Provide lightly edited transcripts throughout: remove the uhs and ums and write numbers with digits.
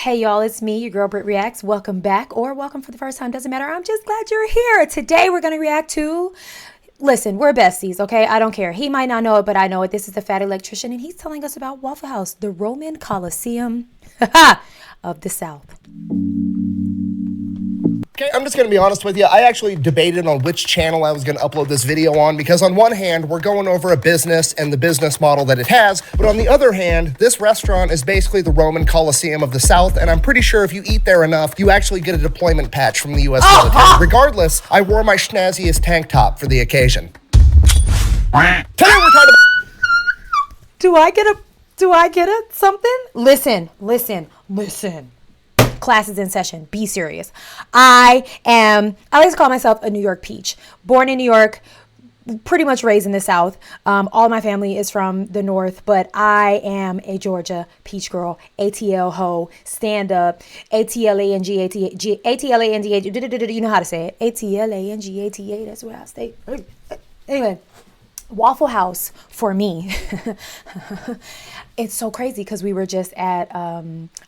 Hey y'all, it's me, your girl BrittReacts. Welcome back, or welcome for the first time, doesn't matter. I'm just glad you're here. Today we're going to react to, listen, we're besties, okay? I don't care. He might not know it, but I know it. This is the Fat Electrician, and he's telling us about Waffle House, the Roman Colosseum of the South. Okay, I'm just going to be honest with you. I actually debated on which channel I was going to upload this video on because on one hand, we're going over a business and the business model that it has. But on the other hand, this restaurant is basically the Roman Colosseum of the South. And I'm pretty sure if you eat there enough, you actually get a deployment patch from the U.S. military. Regardless, I wore my schnazziest tank top for the occasion. Today we're talking about... Do I get a something? Listen. Class is in session. Be serious. I like to call myself a New York peach. Born in New York, pretty much raised in the South. All my family is from the North, but I am a Georgia peach girl. ATL ho, stand up. ATLANGATA. You know how to say it. ATLANGATA. That's where I stay. Anyway. Waffle House for me, it's so crazy because we were just at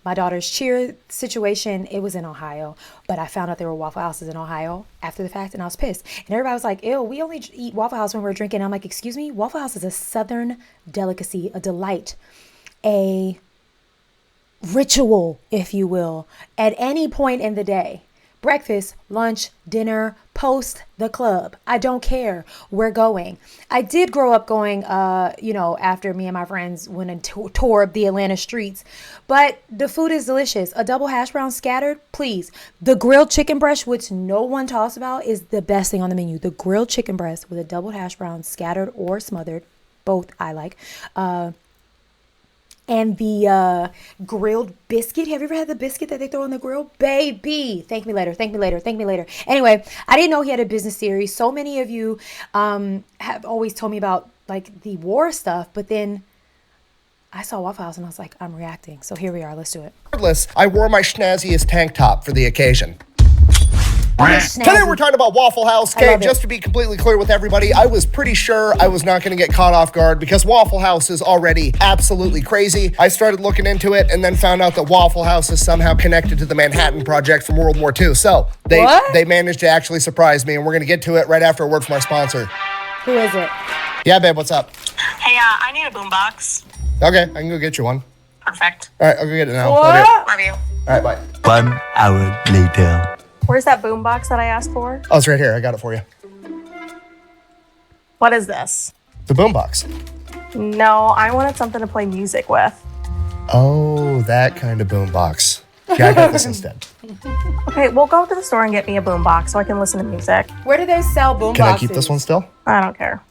my daughter's cheer situation. It was in Ohio, but I found out there were Waffle Houses in Ohio after the fact, and I was pissed. And everybody was like, ew, we only eat Waffle House when we're drinking. I'm like, excuse me? Waffle House is a Southern delicacy, a delight, a ritual, if you will, at any point in the day. Breakfast, lunch, dinner, post the club. I don't care. We're going. I did grow up going, after me and my friends went and toured the Atlanta streets. But the food is delicious. A double hash brown scattered, please. The grilled chicken breast, which no one talks about, is the best thing on the menu. The grilled chicken breast with a double hash brown scattered or smothered. Both I like. And the grilled biscuit. Have you ever had the biscuit that they throw on the grill? Baby. Thank me later. Anyway, I didn't know he had a business series. So many of you have always told me about like the war stuff. But then I saw Waffle House and I was like, I'm reacting. So here we are. Let's do it. Regardless, I wore my schnazziest tank top for the occasion. Today we're talking about Waffle House. Okay, just to be completely clear with everybody, I was pretty sure I was not going to get caught off guard because Waffle House is already absolutely crazy. I started looking into it and then found out that Waffle House is somehow connected to the Manhattan Project from World War II. So they managed to actually surprise me, and we're going to get to it right after a word from our sponsor. Who is it? Yeah, babe, what's up? Hey, I need a boombox. Okay, I can go get you one. Perfect. All right, I'll go get it now. Love you. All right, bye. 1 hour later. Where's that boombox that I asked for? Oh, it's right here. I got it for you. What is this? The boombox. No, I wanted something to play music with. Oh, that kind of boombox. Yeah, I got this instead. Okay, we'll go to the store and get me a boombox so I can listen to music. Where do they sell boomboxes? Can I keep this one still? I don't care.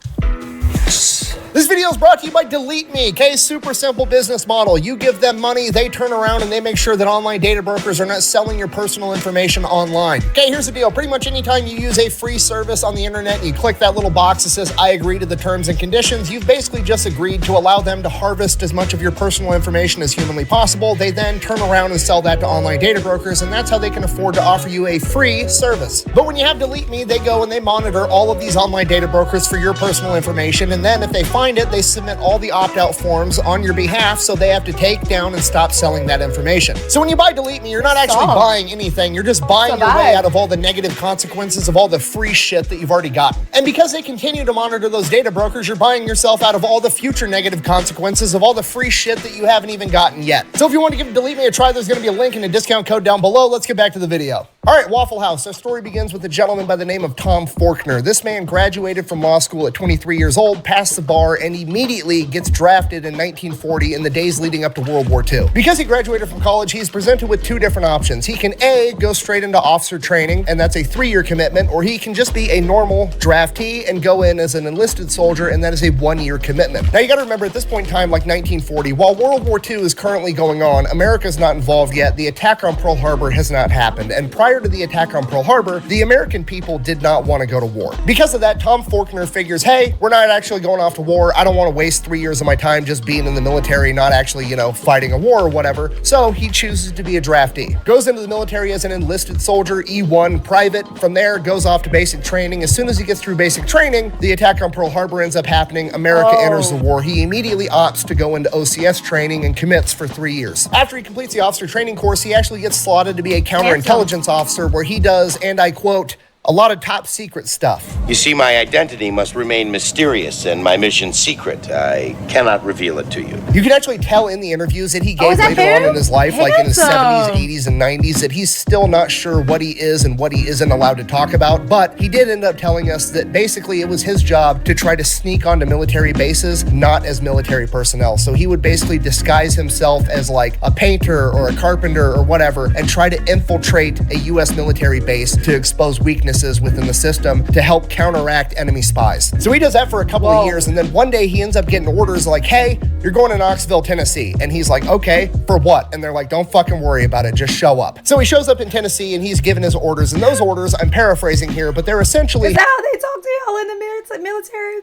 This video is brought to you by Delete Me, okay? Super simple business model. You give them money, they turn around and they make sure that online data brokers are not selling your personal information online. Okay, here's the deal. Pretty much anytime you use a free service on the internet and you click that little box that says, I agree to the terms and conditions, you've basically just agreed to allow them to harvest as much of your personal information as humanly possible. They then turn around and sell that to online data brokers, and that's how they can afford to offer you a free service. But when you have Delete Me, they go and they monitor all of these online data brokers for your personal information, and then if they find it, they submit all the opt-out forms on your behalf, so they have to take down and stop selling that information. So when you buy Delete Me, you're not actually buying anything, you're just buying your way out of all the negative consequences of all the free shit that you've already gotten. And because they continue to monitor those data brokers, you're buying yourself out of all the future negative consequences of all the free shit that you haven't even gotten yet. So if you want to give Delete Me a try, there's going to be a link and a discount code down below. Let's get back to the video. All right, Waffle House. Our story begins with a gentleman by the name of Tom Faulkner. This man graduated from law school at 23 years old, passed the bar, and immediately gets drafted in 1940 in the days leading up to World War II. Because he graduated from college, he's presented with two different options. He can A, go straight into officer training, and that's a 3-year commitment, or he can just be a normal draftee and go in as an enlisted soldier, and that is a 1-year commitment. Now, you gotta remember, at this point in time, like 1940, while World War II is currently going on, America's not involved yet. The attack on Pearl Harbor has not happened, and prior prior to the attack on Pearl Harbor, the American people did not want to go to war. Because of that, Tom Faulkner figures, hey, we're not actually going off to war. I don't want to waste 3 years of my time just being in the military, not actually, fighting a war or whatever. So he chooses to be a draftee. Goes into the military as an enlisted soldier, E1 private. From there, goes off to basic training. As soon as he gets through basic training, the attack on Pearl Harbor ends up happening. America enters the war. He immediately opts to go into OCS training and commits for 3 years. After he completes the officer training course, he actually gets slotted to be a counterintelligence officer where he does, and I quote, a lot of top secret stuff. You see, my identity must remain mysterious and my mission secret. I cannot reveal it to you. You can actually tell in the interviews that he gave later on in his life, like in his 70s, 80s, and 90s, that he's still not sure what he is and what he isn't allowed to talk about. But he did end up telling us that basically it was his job to try to sneak onto military bases, not as military personnel. So he would basically disguise himself as like a painter or a carpenter or whatever and try to infiltrate a U.S. military base to expose weaknesses within the system to help counteract enemy spies. So he does that for a couple of years, and then one day he ends up getting orders like, hey, you're going to Knoxville, Tennessee. And he's like, okay, for what? And they're like, don't fucking worry about it, just show up. So he shows up in Tennessee and he's given his orders, and those orders, I'm paraphrasing here, but they're essentially— Is that how they talk to y'all in the military?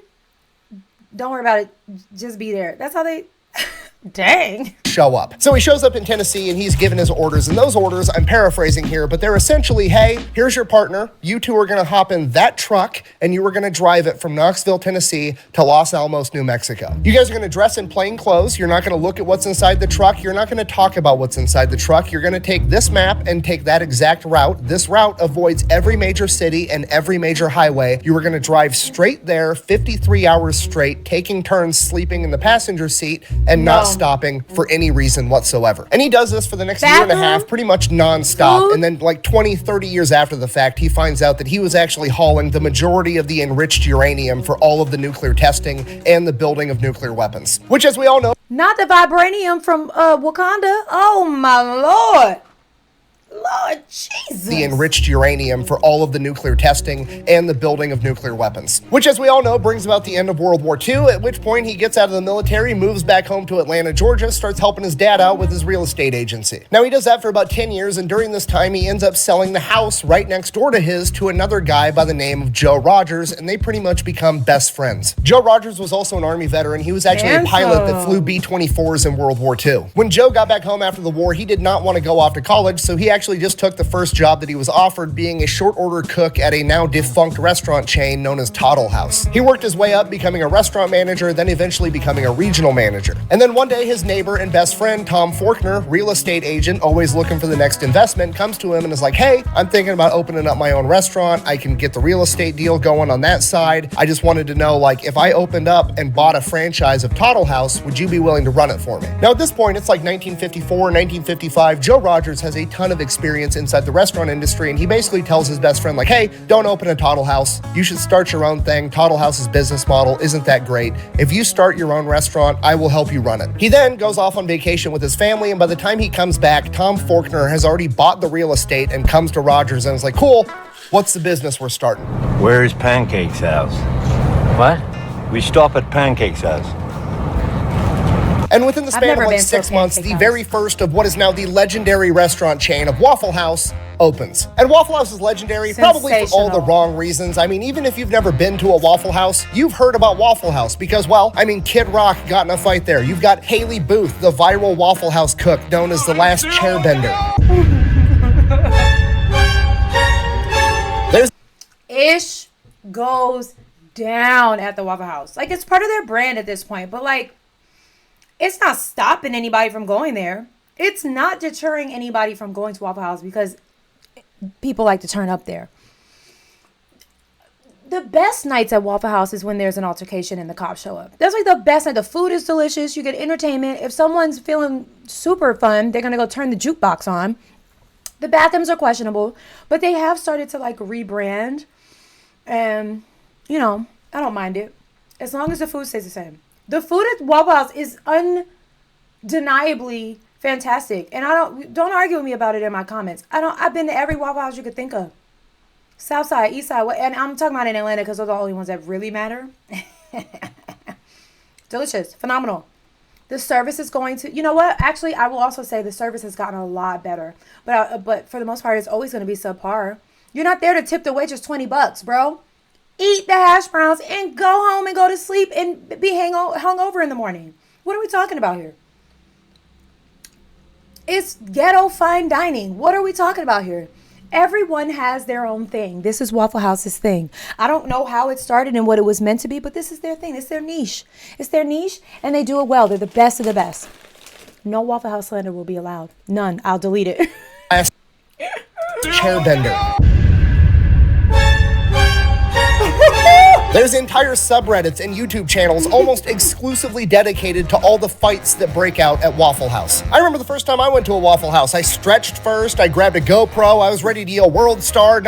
Don't worry about it, just be there. That's how they— Dang. Show up. So he shows up in Tennessee and he's given his orders, and those orders, I'm paraphrasing here, but they're essentially, hey, here's your partner. You two are going to hop in that truck and you are going to drive it from Knoxville, Tennessee to Los Alamos, New Mexico. You guys are going to dress in plain clothes. You're not going to look at what's inside the truck. You're not going to talk about what's inside the truck. You're going to take this map and take that exact route. This route avoids every major city and every major highway. You are going to drive straight there 53 hours straight, taking turns sleeping in the passenger seat and not stopping for any reason whatsoever. And he does this for the next year and a half, pretty much nonstop. And then like 20, 30 years after the fact, he finds out that he was actually hauling the majority of the enriched uranium for all of the nuclear testing and the building of nuclear weapons, which, as we all know— Not the vibranium from Wakanda. Oh my Lord. Lord Jesus. The enriched uranium for all of the nuclear testing and the building of nuclear weapons, which, as we all know, brings about the end of World War II, at which point he gets out of the military, moves back home to Atlanta, Georgia, starts helping his dad out with his real estate agency. Now, he does that for about 10 years, and during this time, he ends up selling the house right next door to his to another guy by the name of Joe Rogers, and they pretty much become best friends. Joe Rogers was also an Army veteran. He was actually a pilot that flew B-24s in World War II. When Joe got back home after the war, he did not want to go off to college, so he actually just took the first job that he was offered, being a short order cook at a now defunct restaurant chain known as Toddle House. He worked his way up, becoming a restaurant manager, then eventually becoming a regional manager. And then one day, his neighbor and best friend, Tom Faulkner, real estate agent, always looking for the next investment, comes to him and is like, hey, I'm thinking about opening up my own restaurant. I can get the real estate deal going on that side. I just wanted to know, like, if I opened up and bought a franchise of Toddle House, would you be willing to run it for me? Now, at this point, it's like 1954, 1955. Joe Rogers has a ton of experience inside the restaurant industry, and he basically tells his best friend, like, hey, don't open a Toddle House. You should start your own thing. Toddle House's business model isn't that great. If you start your own restaurant, I will help you run it. He then goes off on vacation with his family, and by the time he comes back, Tom Faulkner has already bought the real estate and comes to Rogers and is like, cool, what's the business we're starting? Where's Pancake's house? What? We stop at Pancake's house. And within the span of like 6 months, the very first of what is now the legendary restaurant chain of Waffle House opens. And Waffle House is legendary, probably for all the wrong reasons. I mean, even if you've never been to a Waffle House, you've heard about Waffle House because, well, I mean, Kid Rock got in a fight there. You've got Haley Booth, the viral Waffle House cook known as the last chairbender. Ish goes down at the Waffle House. Like, it's part of their brand at this point, but like, it's not stopping anybody from going there. It's not deterring anybody from going to Waffle House because people like to turn up there. The best nights at Waffle House is when there's an altercation and the cops show up. That's like the best night. The food is delicious. You get entertainment. If someone's feeling super fun, they're going to go turn the jukebox on. The bathrooms are questionable, but they have started to like rebrand. And, you know, I don't mind it as long as the food stays the same. The food at Waffle House is undeniably fantastic, and don't argue with me about it in my comments. I've been to every Waffle House you could think of, South Side, East Side, and I'm talking about in Atlanta because those are the only ones that really matter. Delicious, phenomenal. The service is going to, you know what? Actually, I will also say the service has gotten a lot better. But for the most part, it's always going to be subpar. You're not there to tip the waitress $20, bro. Eat the hash browns and go home and go to sleep and be hungover in the morning. What are we talking about here? It's ghetto fine dining. What are we talking about here? Everyone has their own thing. This is Waffle House's thing. I don't know how it started and what it was meant to be, but this is their thing. It's their niche. It's their niche, and they do it well. They're the best of the best. No Waffle House slander will be allowed. None. I'll delete it. Chair bender. There's entire subreddits and YouTube channels almost exclusively dedicated to all the fights that break out at Waffle House. I remember the first time I went to a Waffle House. I stretched first, I grabbed a GoPro, I was ready to yell World Star,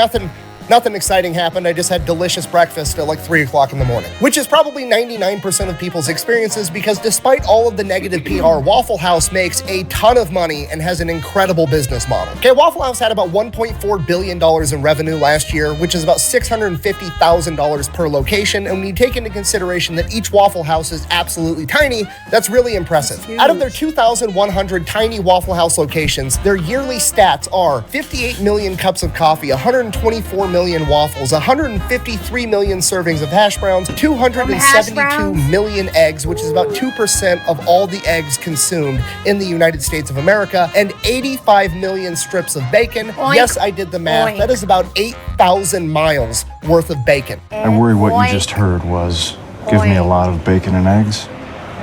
Nothing exciting happened. I just had delicious breakfast at like 3 o'clock in the morning, which is probably 99% of people's experiences because despite all of the negative PR, Waffle House makes a ton of money and has an incredible business model. Okay, Waffle House had about $1.4 billion in revenue last year, which is about $650,000 per location. And when you take into consideration that each Waffle House is absolutely tiny, that's really impressive. Out of their 2,100 tiny Waffle House locations, their yearly stats are 58 million cups of coffee, 124 million waffles, 153 million servings of hash browns, 272 million eggs, which is about 2% of all the eggs consumed in the United States of America, and 85 million strips of bacon. Oink. Yes, I did the math. Oink. That is about 8,000 miles worth of bacon. I worry what you just heard was, give me a lot of bacon and eggs.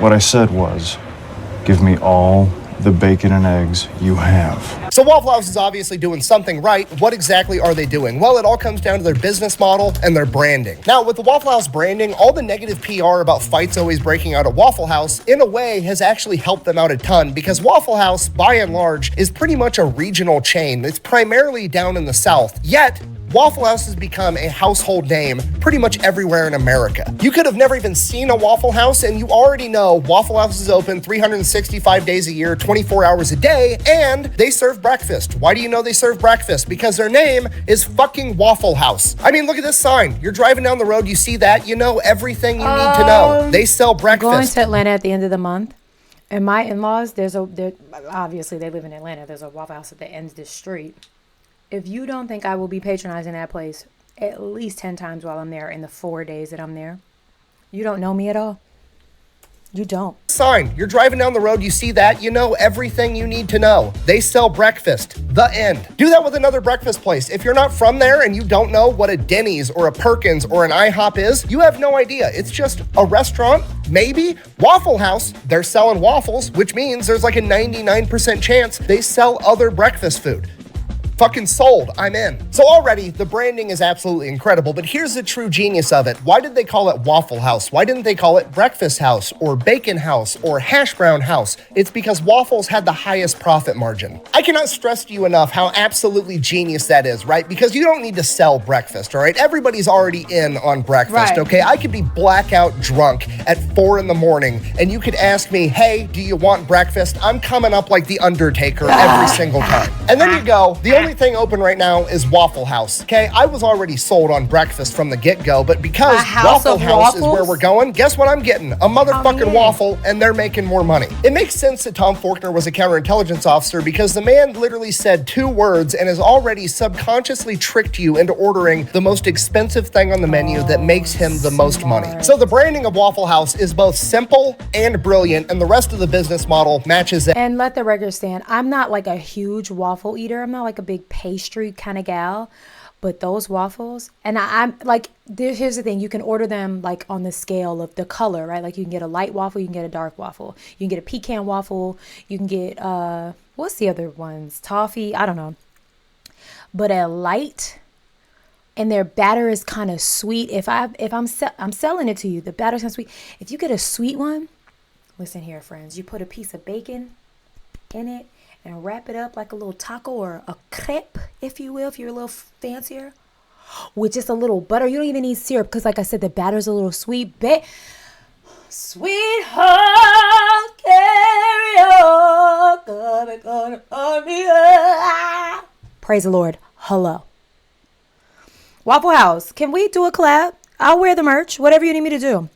What I said was, give me all the bacon and eggs you have. So Waffle House is obviously doing something right. What exactly are they doing? Well, it all comes down to their business model and their branding. Now, with the Waffle House branding, all the negative PR about fights always breaking out at Waffle House, in a way, has actually helped them out a ton because Waffle House, by and large, is pretty much a regional chain. It's primarily down in the South. Yet, Waffle House has become a household name pretty much everywhere in America. You could have never even seen a Waffle House, and you already know Waffle House is open 365 days a year, 24 hours a day, and they serve breakfast. Why do you know they serve breakfast? Because their name is fucking Waffle House. I mean, look at this sign. You're driving down the road, you see that, you know everything you need to know. They sell breakfast. Going to Atlanta at the end of the month, and my in-laws, obviously they live in Atlanta. There's a Waffle House at the end of the street. If you don't think I will be patronizing that place at least 10 times while I'm there in the 4 days that I'm there, you don't know me at all. You don't. Sign. You're driving down the road, you see that, you know everything you need to know. They sell breakfast. The end. Do that with another breakfast place. If you're not from there and you don't know what a Denny's or a Perkins or an IHOP is, you have no idea. It's just a restaurant, maybe. Waffle House, they're selling waffles, which means there's like a 99% chance they sell other breakfast food. Fucking sold. I'm in. So already, the branding is absolutely incredible, but here's the true genius of it. Why did they call it Waffle House? Why didn't they call it Breakfast House or Bacon House or Hash Brown House? It's because waffles had the highest profit margin. I cannot stress to you enough how absolutely genius that is, right? Because you don't need to sell breakfast, all right? Everybody's already in on breakfast, right. Okay? I could be blackout drunk at 4 in the morning, and you could ask me, hey, do you want breakfast? I'm coming up like the Undertaker every single time. And then you go, the only thing open right now is Waffle House. Okay, I was already sold on breakfast from the get-go, but because Waffle House is where we're going, guess what I'm getting? A motherfucking waffle, and they're making more money. It makes sense that Tom Faulkner was a counterintelligence officer because the man literally said 2 words and has already subconsciously tricked you into ordering the most expensive thing on the menu that makes him the most money. So the branding of Waffle House is both simple and brilliant, and the rest of the business model matches it. And let the record stand, I'm not like a huge waffle eater. I'm not like a big pastry kind of gal, but those waffles, and I'm like, here's the thing, you can order them like on the scale of the color, right? Like you can get a light waffle, you can get a dark waffle, you can get a pecan waffle, you can get what's the other ones, toffee, I don't know, but a light, and their batter is kind of sweet. I'm selling it to you, the batter's kind of sweet. If you get a sweet one, listen here friends, you put a piece of bacon in it and wrap it up like a little taco or a crepe, if you will, if you're a little fancier, with just a little butter. You don't even need syrup because, like I said, the batter's a little sweet. Sweetheart, carry on, praise the Lord. Hello. Waffle House, can we do a collab? I'll wear the merch, whatever you need me to do.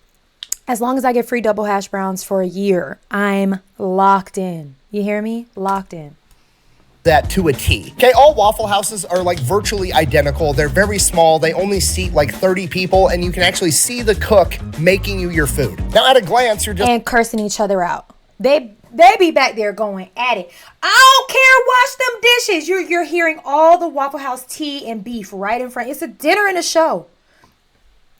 As long as I get free double hash browns for a year, I'm locked in. You hear me? Locked in. That to a T. Okay, all Waffle Houses are like virtually identical. They're very small. They only seat like 30 people, and you can actually see the cook making you your food. Now, at a glance, you're just... And cursing each other out. They be back there going at it. I don't care. Wash them dishes. You're hearing all the Waffle House tea and beef right in front. It's a dinner and a show.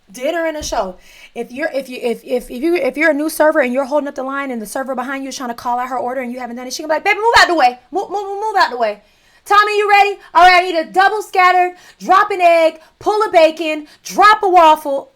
Dinner and a show. If you're a new server and you're holding up the line and the server behind you is trying to call out her order and you haven't done it, she can be like, baby, move out the way. Move out the way. Tommy, you ready? All right, I need a double scattered, drop an egg, pull a bacon, drop a waffle.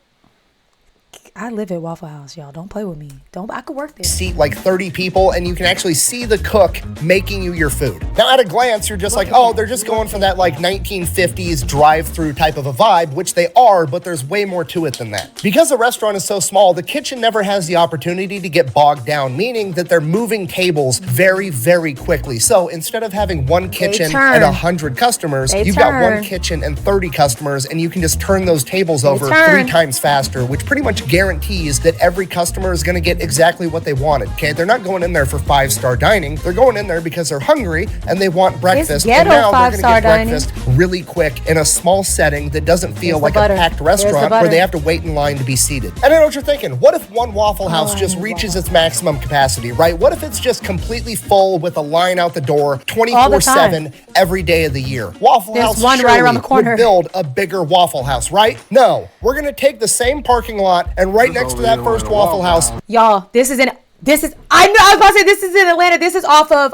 I live at Waffle House, y'all. Don't play with me. I could work there. Seat like 30 people, and you can actually see the cook making you your food. Now, at a glance, you're just like, oh, they're just going for that like 1950s drive-through type of a vibe, which they are, but there's way more to it than that. Because the restaurant is so small, the kitchen never has the opportunity to get bogged down, meaning that they're moving tables very, very quickly. So instead of having one kitchen and 100 customers, you've got one kitchen and 30 customers, and you can just turn those tables over 3 times faster, which pretty much guarantees that every customer is going to get exactly what they wanted. Okay, they're not going in there for 5-star dining. They're going in there because they're hungry and they want breakfast. And now they're going to get breakfast really quick in a small setting that doesn't feel like a packed restaurant where they have to wait in line to be seated. And I know what you're thinking. What if one Waffle House just reaches its maximum capacity, right? What if it's just completely full with a line out the door 24/7 every day of the year? Waffle House one right around the corner would build a bigger Waffle House, right? No, we're going to take the same parking lot and right next to that first Waffle House. Y'all, I was about to say this is in Atlanta. This is off of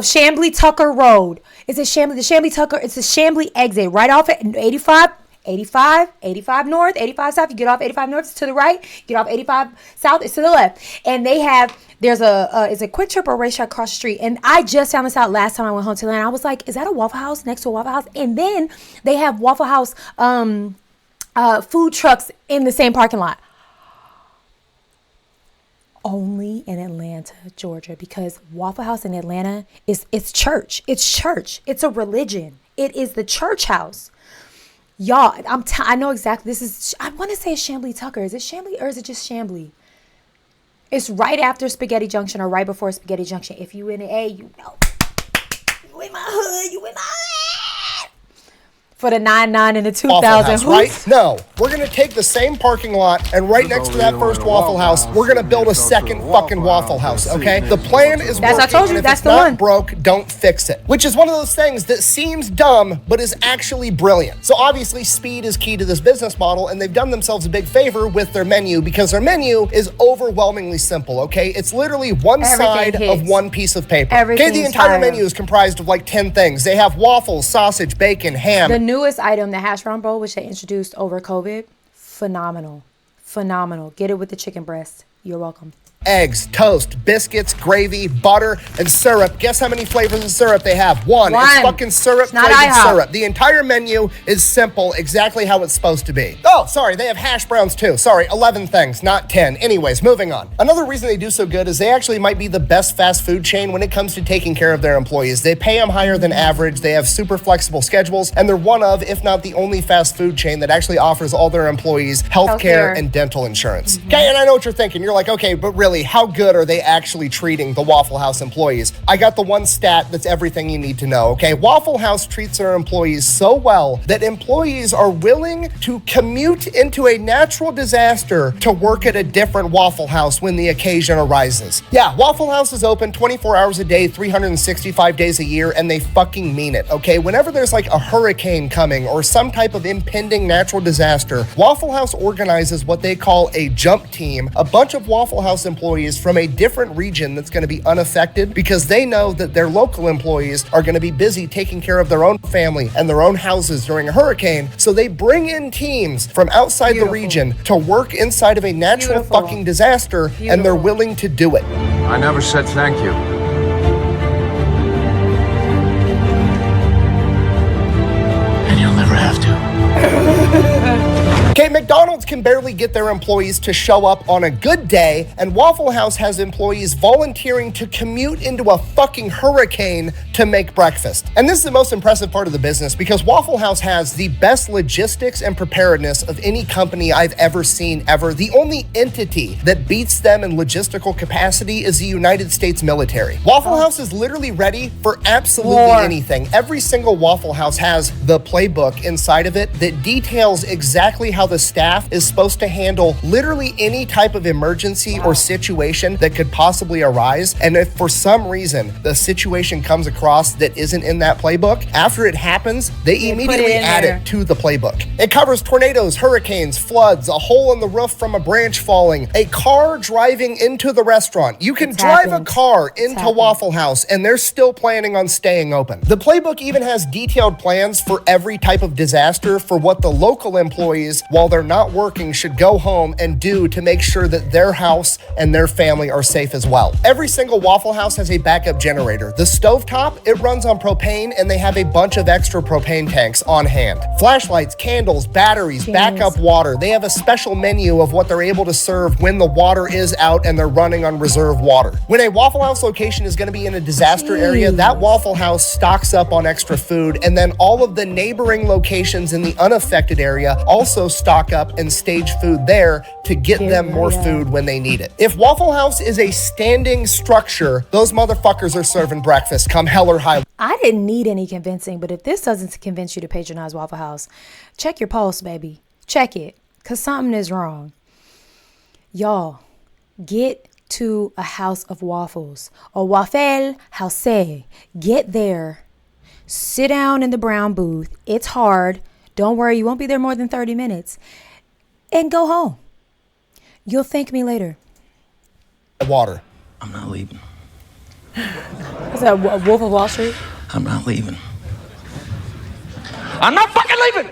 Chamblee Tucker Road. It's a Chamblee Tucker. It's a Chamblee exit right off at 85 north, 85 south. You get off 85 north, it's to the right. Get off 85 south, it's to the left. And there's a Quick Trip or racetrack across the street. And I just found this out last time I went home to Atlanta. I was like, is that a Waffle House next to a Waffle House? And then they have Waffle House food trucks in the same parking lot. Only in Atlanta, Georgia, because Waffle House in Atlanta it's church. It's church. It's a religion. It is the church house. Y'all, I know exactly. I want to say it's Chamblee Tucker. Is it Chamblee or is it just Chamblee? It's right after Spaghetti Junction or right before Spaghetti Junction. If you in the A, you know. You in my hood. You in my hood. For the 99 and the 2000. Right? No, we're going to take the same parking lot and right next to that first Waffle House, we're going to build a second fucking Waffle House, okay? The plan is working, I told you, and if that's it's the not one. broke, don't fix it. Which is one of those things that seems dumb, but is actually brilliant. So obviously, speed is key to this business model, and they've done themselves a big favor with their menu because their menu is overwhelmingly simple, okay? It's literally one side of one piece of paper. Okay, the entire menu is comprised of like 10 things. They have waffles, sausage, bacon, ham. The newest item, the hash brown bowl, which they introduced over COVID, phenomenal. Get it with the chicken breast. You're welcome. Eggs, toast, biscuits, gravy, butter, and syrup. Guess how many flavors of syrup they have? One. It's fucking syrup flavored syrup. The entire menu is simple, exactly how it's supposed to be. Oh, sorry, they have hash browns too. Sorry, 11 things, not 10. Anyways, moving on. Another reason they do so good is they actually might be the best fast food chain when it comes to taking care of their employees. They pay them higher than average, they have super flexible schedules, and they're one of, if not the only fast food chain that actually offers all their employees healthcare and dental insurance. Okay, and I know what you're thinking. You're like, okay, but really, how good are they actually treating the Waffle House employees? I got the one stat that's everything you need to know, okay? Waffle House treats their employees so well that employees are willing to commute into a natural disaster to work at a different Waffle House when the occasion arises. Yeah, Waffle House is open 24 hours a day, 365 days a year, and they fucking mean it, okay? Whenever there's like a hurricane coming or some type of impending natural disaster, Waffle House organizes what they call a jump team, a bunch of Waffle House employees from a different region that's going to be unaffected because they know that their local employees are going to be busy taking care of their own family and their own houses during a hurricane. So they bring in teams from outside the region to work inside of a natural fucking disaster, and they're willing to do it. I never said thank you. And you'll never have to. Okay, McDonald's can barely get their employees to show up on a good day, and Waffle House has employees volunteering to commute into a fucking hurricane to make breakfast. And this is the most impressive part of the business because Waffle House has the best logistics and preparedness of any company I've ever seen ever. The only entity that beats them in logistical capacity is the United States military. Waffle House is literally ready for absolutely anything. Every single Waffle House has the playbook inside of it that details exactly how the staff is supposed to handle literally any type of emergency or situation that could possibly arise. And if for some reason the situation comes across that isn't in that playbook, after it happens, they immediately add it to the playbook. It covers tornadoes, hurricanes, floods, a hole in the roof from a branch falling, a car driving into the restaurant. You can drive a car into Waffle House and they're still planning on staying open. The playbook even has detailed plans for every type of disaster for what the local employees, while they're not working, should go home and do to make sure that their house and their family are safe as well. Every single Waffle House has a backup generator. The stovetop, it runs on propane and they have a bunch of extra propane tanks on hand. Flashlights, candles, batteries, backup water. They have a special menu of what they're able to serve when the water is out and they're running on reserve water. When a Waffle House location is going to be in a disaster area, that Waffle House stocks up on extra food, and then all of the neighboring locations in the unaffected area also stock up and stage food there to get them more food when they need it. If Waffle House is a standing structure, those motherfuckers are serving breakfast come hell or high. I didn't need any convincing, but if this doesn't convince you to patronize Waffle House, check your pulse, baby. Check it, because something is wrong. Y'all, get to a house of waffles, or Waffle House. Get there, sit down in the brown booth. It's hard. Don't worry, you won't be there more than 30 minutes. And go home. You'll thank me later. Water. I'm not leaving. Is that Wolf of Wall Street? I'm not leaving. I'm not fucking leaving!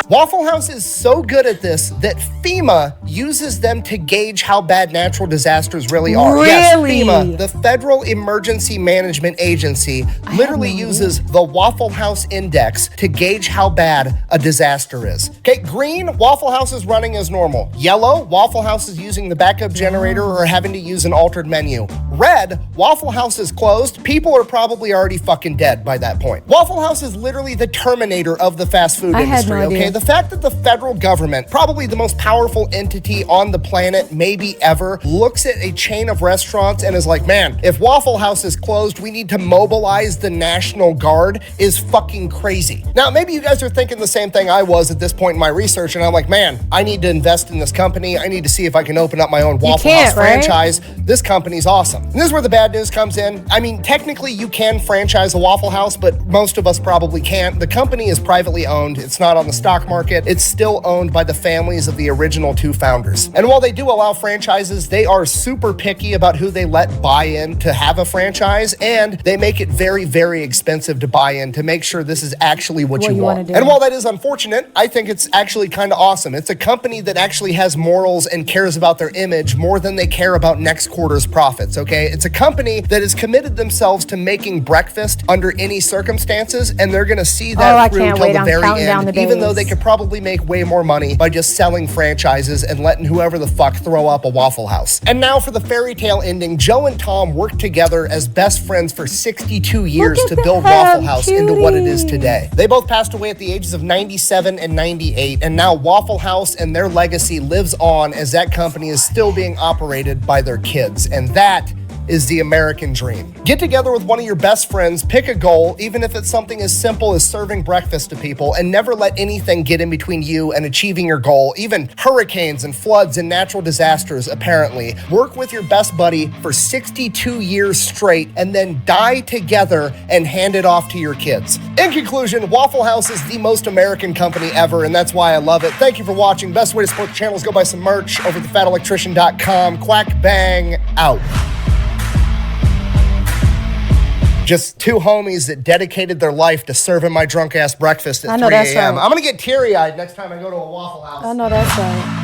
Waffle House is so good at this that FEMA uses them to gauge how bad natural disasters really are. Really? Yes, FEMA, the Federal Emergency Management Agency, literally uses the Waffle House Index to gauge how bad a disaster is. Okay, green, Waffle House is running as normal. Yellow, Waffle House is using the backup generator or having to use an altered menu. Red, Waffle House is closed. People are probably already fucking dead by that point. Waffle House is literally the Terminator of the fast food industry, okay? The fact that the federal government, probably the most powerful entity on the planet, maybe ever, looks at a chain of restaurants and is like, man, if Waffle House is closed, we need to mobilize the National Guard is fucking crazy. Now, maybe you guys are thinking the same thing I was at this point in my research, and I'm like, man, I need to invest in this company. I need to see if I can open up my own Waffle House franchise. This company's awesome. And this is where the bad news comes in. I mean, technically you can franchise a Waffle House, but most of us probably can't. The company is privately owned. It's not on the stock market. It's still owned by the families of the original two founders. And while they do allow franchises, they are super picky about who they let buy in to have a franchise, and they make it very, very expensive to buy in to make sure this is actually what you want. And while that is unfortunate, I think it's actually kind of awesome. It's a company that actually has morals and cares about their image more than they care about next quarter's profits, okay? It's a company that has committed themselves to making breakfast under any circumstances, and they're gonna see that through until the very end, even though they could probably make way more money by just selling franchises and letting whoever the fuck throw up a Waffle House. And now for the fairy tale ending, Joe and Tom worked together as best friends for 62 years to build Waffle House into what it is today. They both passed away at the ages of 97 and 98, and now Waffle House and their legacy lives on as that company is still being operated by their kids, and that is the American dream. Get together with one of your best friends, pick a goal, even if it's something as simple as serving breakfast to people, and never let anything get in between you and achieving your goal, even hurricanes and floods and natural disasters, apparently. Work with your best buddy for 62 years straight, and then die together and hand it off to your kids. In conclusion, Waffle House is the most American company ever, and that's why I love it. Thank you for watching. Best way to support the channel is go buy some merch over at thefatelectrician.com. Quack bang out. Just two homies that dedicated their life to serving my drunk ass breakfast at 3 a.m. Right. I'm gonna get teary-eyed next time I go to a Waffle House. I know that's right.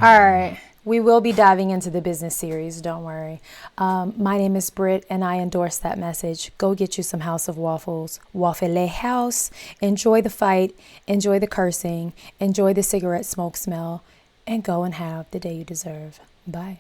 All right. We will be diving into the business series, don't worry. My name is Britt, and I endorse that message. Go get you some House of Waffles. Waffle House. Enjoy the fight. Enjoy the cursing. Enjoy the cigarette smoke smell. And go and have the day you deserve. Bye.